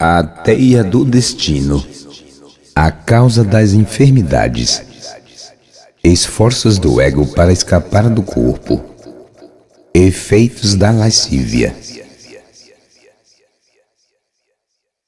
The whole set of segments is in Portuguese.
A teia do destino, a causa das enfermidades, esforços do ego para escapar do corpo, efeitos da lascívia.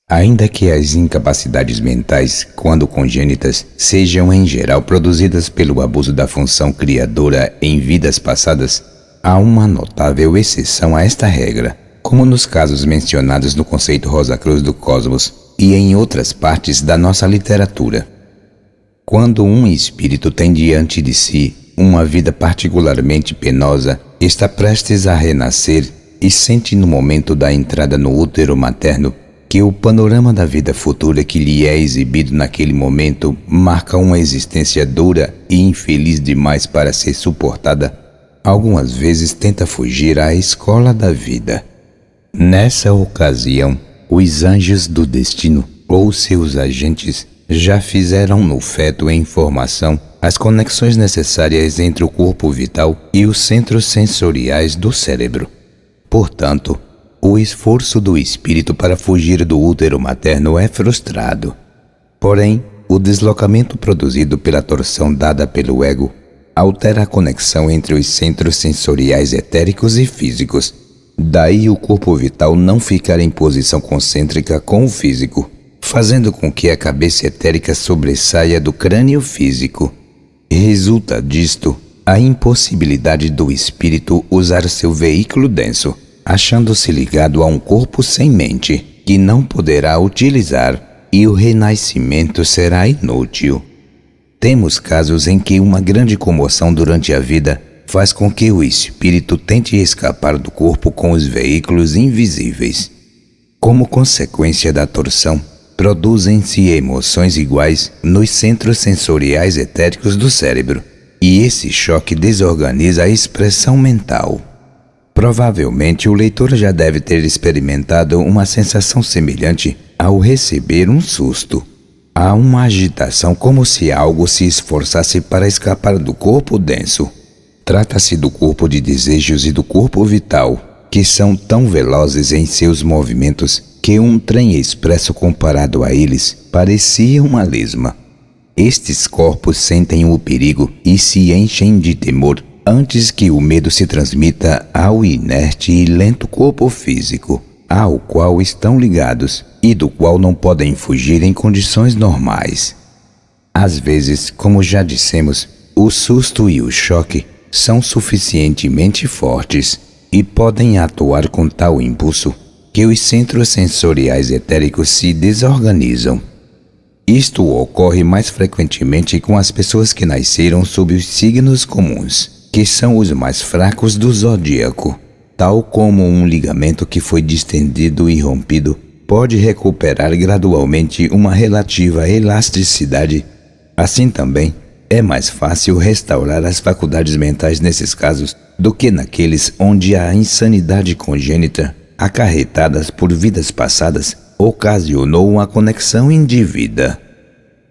Ainda que as incapacidades mentais, quando congênitas, sejam em geral produzidas pelo abuso da função criadora em vidas passadas, há uma notável exceção a esta regra, como nos casos mencionados no conceito Rosa Cruz do Cosmos e em outras partes da nossa literatura. Quando um espírito tem diante de si uma vida particularmente penosa, está prestes a renascer e sente no momento da entrada no útero materno que o panorama da vida futura que lhe é exibido naquele momento marca uma existência dura e infeliz demais para ser suportada, algumas vezes tenta fugir à escola da vida. Nessa ocasião, os anjos do destino, ou seus agentes, já fizeram no feto em formação as conexões necessárias entre o corpo vital e os centros sensoriais do cérebro. Portanto, o esforço do espírito para fugir do útero materno é frustrado. Porém, o deslocamento produzido pela torção dada pelo ego altera a conexão entre os centros sensoriais etéricos e físicos. Daí o corpo vital não ficar em posição concêntrica com o físico, fazendo com que a cabeça etérica sobressaia do crânio físico. Resulta disto a impossibilidade do espírito usar seu veículo denso, achando-se ligado a um corpo sem mente, que não poderá utilizar, e o renascimento será inútil. Temos casos em que uma grande comoção durante a vida faz com que o espírito tente escapar do corpo com os veículos invisíveis. Como consequência da torção, produzem-se emoções iguais nos centros sensoriais etéricos do cérebro, e esse choque desorganiza a expressão mental. Provavelmente o leitor já deve ter experimentado uma sensação semelhante ao receber um susto. Há uma agitação como se algo se esforçasse para escapar do corpo denso. Trata-se do corpo de desejos e do corpo vital, que são tão velozes em seus movimentos que um trem expresso comparado a eles parecia uma lesma. Estes corpos sentem o perigo e se enchem de temor antes que o medo se transmita ao inerte e lento corpo físico, ao qual estão ligados e do qual não podem fugir em condições normais. Às vezes, como já dissemos, o susto e o choque são suficientemente fortes e podem atuar com tal impulso que os centros sensoriais etéricos se desorganizam. Isto ocorre mais frequentemente com as pessoas que nasceram sob os signos comuns, que são os mais fracos do zodíaco. Tal como um ligamento que foi distendido e rompido pode recuperar gradualmente uma relativa elasticidade, assim também é mais fácil restaurar as faculdades mentais nesses casos do que naqueles onde a insanidade congênita, acarretadas por vidas passadas, ocasionou uma conexão indevida.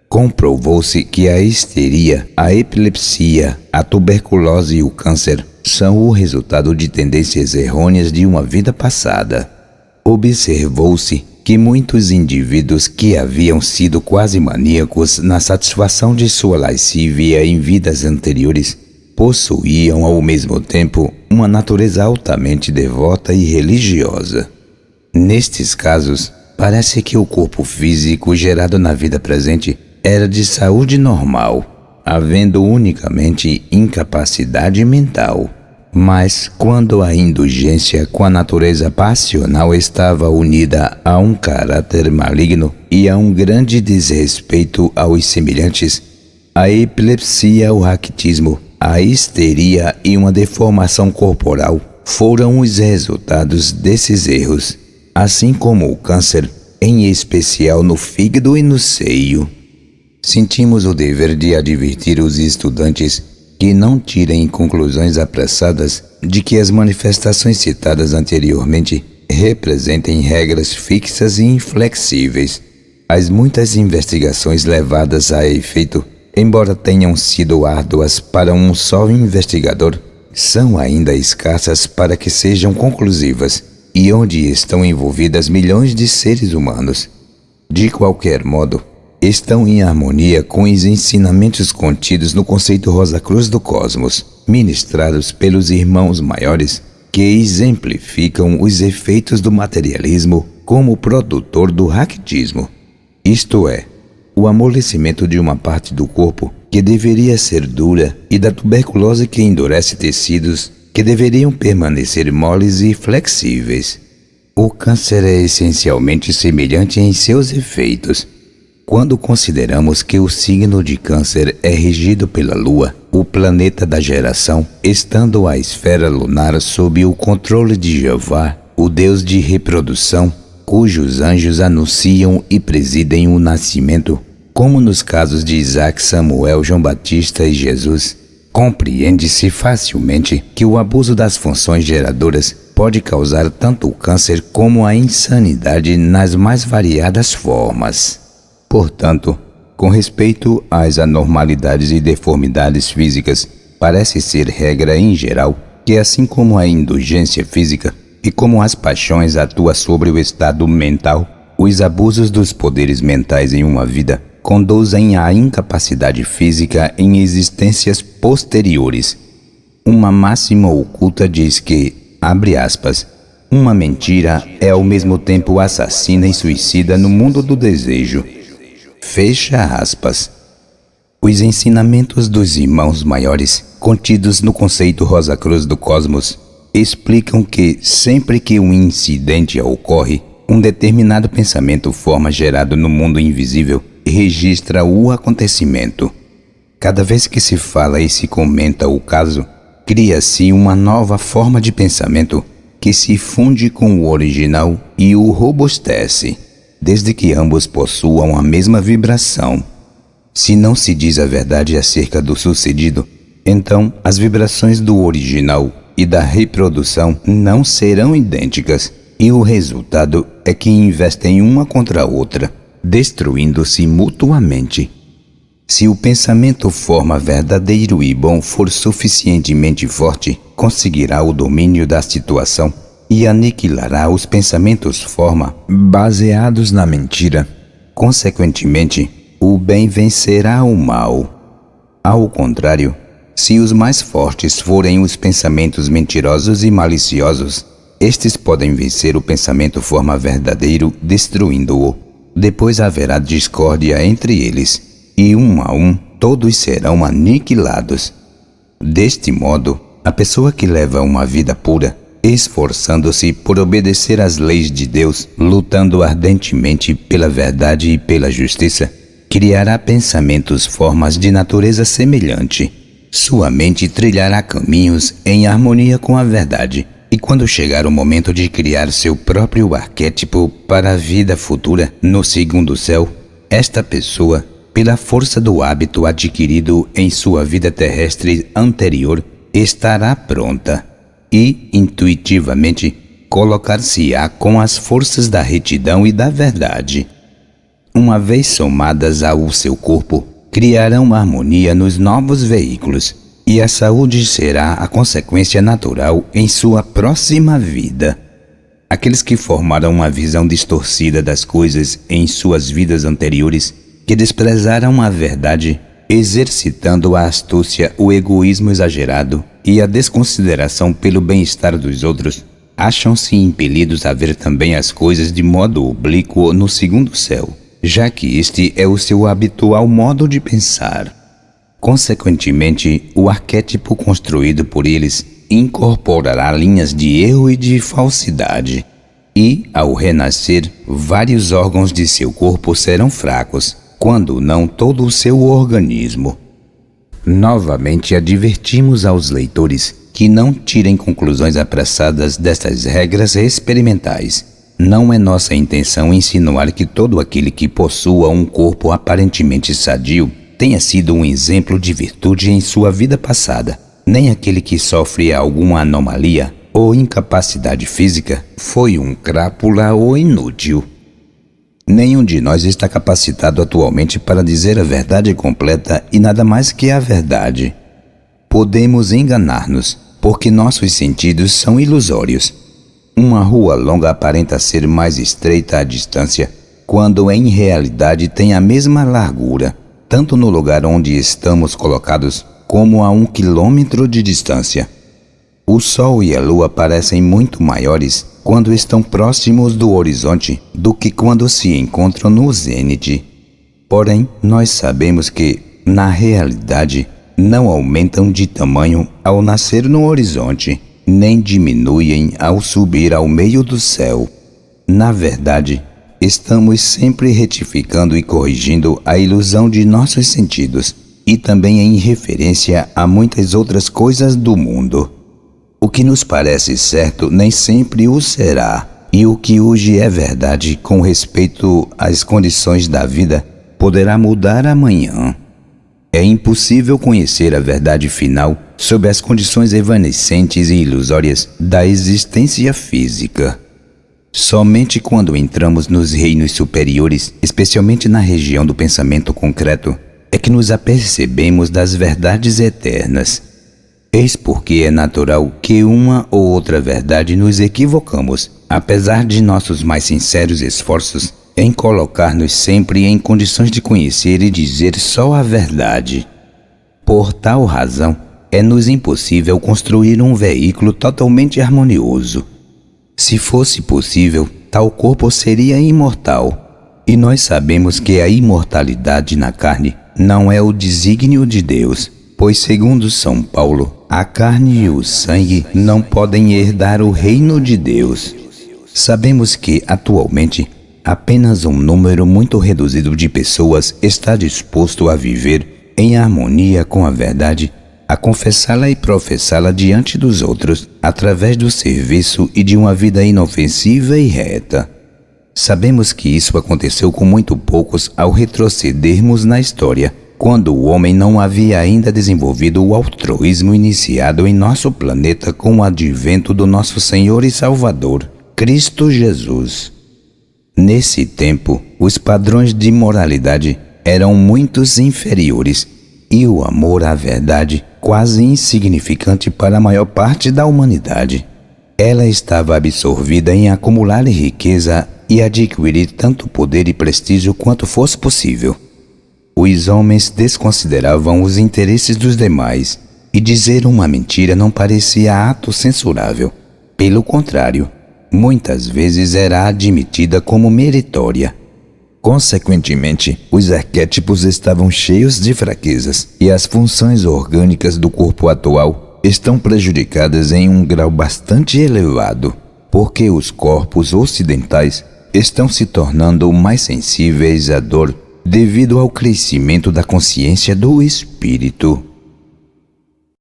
Comprovou-se que a histeria, a epilepsia, a tuberculose e o câncer são o resultado de tendências errôneas de uma vida passada. Observou-se que muitos indivíduos que haviam sido quase maníacos na satisfação de sua lascívia em vidas anteriores possuíam ao mesmo tempo uma natureza altamente devota e religiosa. Nestes casos, parece que o corpo físico gerado na vida presente era de saúde normal, havendo unicamente incapacidade mental. Mas quando a indulgência com a natureza passional estava unida a um caráter maligno e a um grande desrespeito aos semelhantes, a epilepsia, o raquitismo, a histeria e uma deformação corporal foram os resultados desses erros, assim como o câncer, em especial no fígado e no seio. Sentimos o dever de advertir os estudantes que não tirem conclusões apressadas de que as manifestações citadas anteriormente representem regras fixas e inflexíveis. As muitas investigações levadas a efeito, embora tenham sido árduas para um só investigador, são ainda escassas para que sejam conclusivas, e onde estão envolvidas milhões de seres humanos. De qualquer modo, estão em harmonia com os ensinamentos contidos no conceito Rosa Cruz do Cosmos, ministrados pelos irmãos maiores, que exemplificam os efeitos do materialismo como produtor do raquitismo, isto é, o amolecimento de uma parte do corpo que deveria ser dura e da tuberculose que endurece tecidos que deveriam permanecer moles e flexíveis. O câncer é essencialmente semelhante em seus efeitos. Quando consideramos que o signo de Câncer é regido pela Lua, o planeta da geração, estando a esfera lunar sob o controle de Jeová, o Deus de reprodução, cujos anjos anunciam e presidem o nascimento, como nos casos de Isaac, Samuel, João Batista e Jesus, compreende-se facilmente que o abuso das funções geradoras pode causar tanto o câncer como a insanidade nas mais variadas formas. Portanto, com respeito às anormalidades e deformidades físicas, parece ser regra em geral que, assim como a indulgência física e como as paixões atuam sobre o estado mental, os abusos dos poderes mentais em uma vida conduzem à incapacidade física em existências posteriores. Uma máxima oculta diz que, abre aspas, uma mentira é ao mesmo tempo assassina e suicida no mundo do desejo. Fecha aspas. Os ensinamentos dos irmãos maiores, contidos no conceito Rosa Cruz do Cosmos, explicam que sempre que um incidente ocorre, um determinado pensamento forma gerado no mundo invisível registra o acontecimento. Cada vez que se fala e se comenta o caso, cria-se uma nova forma de pensamento que se funde com o original e o robustece, desde que ambos possuam a mesma vibração. Se não se diz a verdade acerca do sucedido, então as vibrações do original e da reprodução não serão idênticas, e o resultado é que investem uma contra a outra, destruindo-se mutuamente. Se o pensamento forma verdadeiro e bom for suficientemente forte, conseguirá o domínio da situação e aniquilará os pensamentos forma baseados na mentira. Consequentemente, o bem vencerá o mal. Ao contrário, se os mais fortes forem os pensamentos mentirosos e maliciosos, estes podem vencer o pensamento forma verdadeiro, destruindo-o. Depois haverá discórdia entre eles, e um a um todos serão aniquilados. Deste modo, a pessoa que leva uma vida pura, esforçando-se por obedecer às leis de Deus, lutando ardentemente pela verdade e pela justiça, criará pensamentos formas de natureza semelhante. Sua mente trilhará caminhos em harmonia com a verdade. E quando chegar o momento de criar seu próprio arquétipo para a vida futura no segundo céu, esta pessoa, pela força do hábito adquirido em sua vida terrestre anterior, estará pronta e, intuitivamente, colocar-se-á com as forças da retidão e da verdade. Uma vez somadas ao seu corpo, criarão harmonia nos novos veículos, e a saúde será a consequência natural em sua próxima vida. Aqueles que formaram uma visão distorcida das coisas em suas vidas anteriores, que desprezaram a verdade, exercitando a astúcia, o egoísmo exagerado e a desconsideração pelo bem-estar dos outros, acham-se impelidos a ver também as coisas de modo oblíquo no segundo céu, já que este é o seu habitual modo de pensar. Consequentemente, o arquétipo construído por eles incorporará linhas de erro e de falsidade, e, ao renascer, vários órgãos de seu corpo serão fracos, quando não todo o seu organismo. Novamente advertimos aos leitores que não tirem conclusões apressadas destas regras experimentais. Não é nossa intenção insinuar que todo aquele que possua um corpo aparentemente sadio tenha sido um exemplo de virtude em sua vida passada, nem aquele que sofre alguma anomalia ou incapacidade física foi um crápula ou inútil. Nenhum de nós está capacitado atualmente para dizer a verdade completa e nada mais que a verdade. Podemos enganar-nos, porque nossos sentidos são ilusórios. Uma rua longa aparenta ser mais estreita à distância, quando em realidade tem a mesma largura, tanto no lugar onde estamos colocados, como a 1 quilômetro de distância. O Sol e a Lua parecem muito maiores quando estão próximos do horizonte do que quando se encontram no zênite. Porém, nós sabemos que, na realidade, não aumentam de tamanho ao nascer no horizonte, nem diminuem ao subir ao meio do céu. Na verdade, estamos sempre retificando e corrigindo a ilusão de nossos sentidos, e também em referência a muitas outras coisas do mundo. O que nos parece certo nem sempre o será, e o que hoje é verdade com respeito às condições da vida poderá mudar amanhã. É impossível conhecer a verdade final sob as condições evanescentes e ilusórias da existência física. Somente quando entramos nos reinos superiores, especialmente na região do pensamento concreto, é que nos apercebemos das verdades eternas. Eis porque é natural que uma ou outra verdade nos equivocamos, apesar de nossos mais sinceros esforços em colocar-nos sempre em condições de conhecer e dizer só a verdade. Por tal razão, é-nos impossível construir um veículo totalmente harmonioso. Se fosse possível, tal corpo seria imortal, e nós sabemos que a imortalidade na carne não é o desígnio de Deus, pois, segundo São Paulo, a carne e o sangue não podem herdar o reino de Deus. Sabemos que, atualmente, apenas um número muito reduzido de pessoas está disposto a viver em harmonia com a verdade, a confessá-la e professá-la diante dos outros, através do serviço e de uma vida inofensiva e reta. Sabemos que isso aconteceu com muito poucos ao retrocedermos na história, quando o homem não havia ainda desenvolvido o altruísmo iniciado em nosso planeta com o advento do nosso Senhor e Salvador, Cristo Jesus. Nesse tempo, os padrões de moralidade eram muito inferiores e o amor à verdade quase insignificante para a maior parte da humanidade. Ela estava absorvida em acumular riqueza e adquirir tanto poder e prestígio quanto fosse possível. Os homens desconsideravam os interesses dos demais, e dizer uma mentira não parecia ato censurável. Pelo contrário, muitas vezes era admitida como meritória. Consequentemente, os arquétipos estavam cheios de fraquezas, e as funções orgânicas do corpo atual estão prejudicadas em um grau bastante elevado, porque os corpos ocidentais estão se tornando mais sensíveis à dor devido ao crescimento da consciência do espírito.